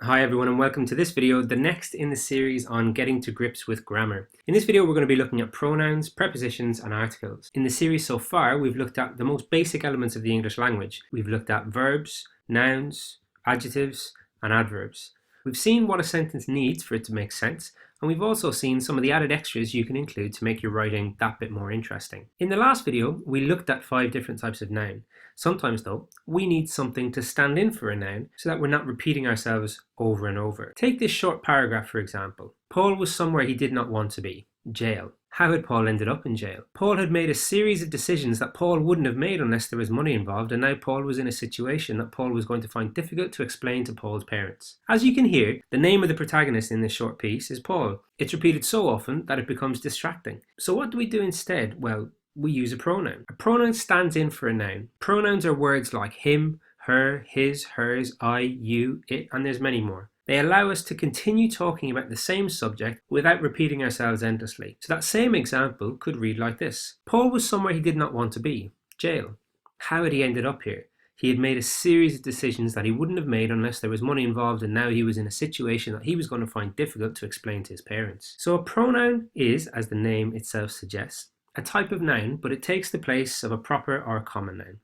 Hi everyone and welcome to this video, the next in the series on getting to grips with grammar. In this video we're going to be looking at pronouns, prepositions and articles. In the series so far we've looked at the most basic elements of the English language. We've looked at verbs, nouns, adjectives and adverbs. We've seen what a sentence needs for it to make sense, and we've also seen some of the added extras you can include to make your writing that bit more interesting. In the last video we looked at 5 different types of noun. Sometimes though, we need something to stand in for a noun so that we're not repeating ourselves over and over. Take this short paragraph for example. Paul was somewhere he did not want to be. Jail. How had Paul ended up in jail? Paul had made a series of decisions that Paul wouldn't have made unless there was money involved, and now Paul was in a situation that Paul was going to find difficult to explain to Paul's parents. As you can hear, the name of the protagonist in this short piece is Paul. It's repeated so often that it becomes distracting. So what do we do instead? Well, we use a pronoun. A pronoun stands in for a noun. Pronouns are words like him, her, his, hers, I, you, it, and there's many more. They allow us to continue talking about the same subject without repeating ourselves endlessly. So that same example could read like this. Paul was somewhere he did not want to be. Jail. How had he ended up here? He had made a series of decisions that he wouldn't have made unless there was money involved, and now he was in a situation that he was going to find difficult to explain to his parents. So a pronoun is, as the name itself suggests, a type of noun, but it takes the place of a proper or a common noun.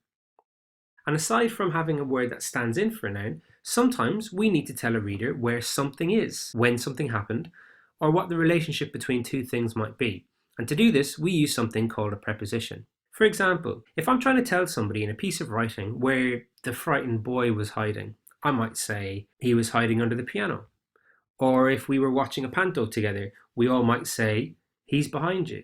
And aside from having a word that stands in for a noun, sometimes we need to tell a reader where something is, when something happened, or what the relationship between two things might be. And to do this, we use something called a preposition. For example, if I'm trying to tell somebody in a piece of writing where the frightened boy was hiding, I might say he was hiding under the piano. Or if we were watching a panto together, we all might say he's behind you.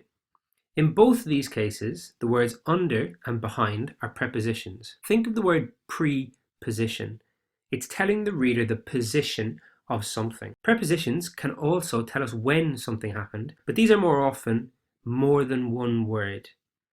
In both these cases, the words under and behind are prepositions. Think of the word preposition. It's telling the reader the position of something. Prepositions can also tell us when something happened, but these are more often more than one word.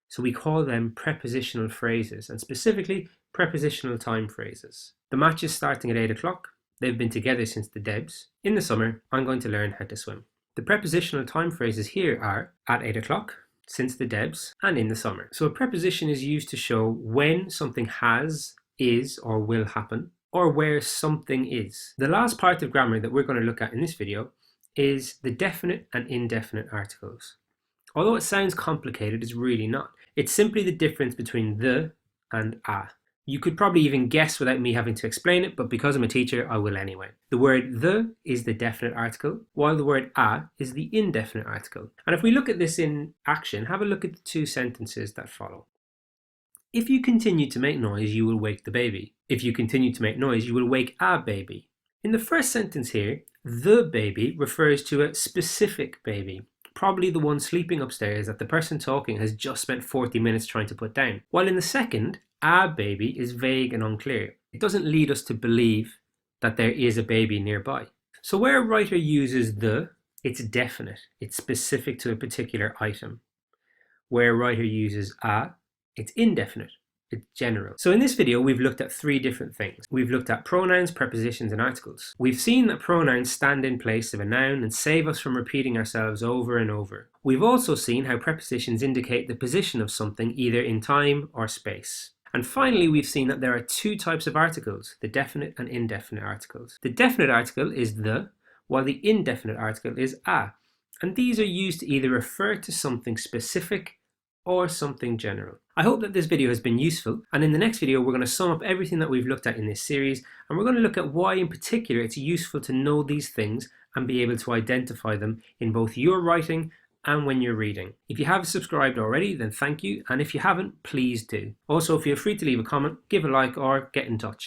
So we call them prepositional phrases, and specifically prepositional time phrases. The match is starting at 8 o'clock. They've been together since the Debs. In the summer, I'm going to learn how to swim. The prepositional time phrases here are at 8 o'clock, since the Debs, and in the summer. So a preposition is used to show when something has, is, or will happen, or where something is. The last part of grammar that we're going to look at in this video is the definite and indefinite articles. Although it sounds complicated, it's really not. It's simply the difference between the and a. You could probably even guess without me having to explain it, but because I'm a teacher, I will anyway. The word the is the definite article, while the word a is the indefinite article. And if we look at this in action, have a look at the 2 sentences that follow. If you continue to make noise, you will wake the baby. If you continue to make noise, you will wake a baby. In the first sentence here, the baby refers to a specific baby, probably the one sleeping upstairs that the person talking has just spent 40 minutes trying to put down. While in the second, a baby is vague and unclear. It doesn't lead us to believe that there is a baby nearby. So where a writer uses the, it's definite. It's specific to a particular item. Where a writer uses a, it's indefinite. It's general. So in this video, we've looked at 3 different things. We've looked at pronouns, prepositions, and articles. We've seen that pronouns stand in place of a noun and save us from repeating ourselves over and over. We've also seen how prepositions indicate the position of something either in time or space. And finally, we've seen that there are 2 types of articles, the definite and indefinite articles. The definite article is the, while the indefinite article is a. And these are used to either refer to something specific or something general. I hope that this video has been useful, and in the next video we're going to sum up everything that we've looked at in this series, and we're going to look at why in particular it's useful to know these things and be able to identify them in both your writing and when you're reading. If you have subscribed already, then thank you, and if you haven't, please do. Also, feel free to leave a comment, give a like, or get in touch.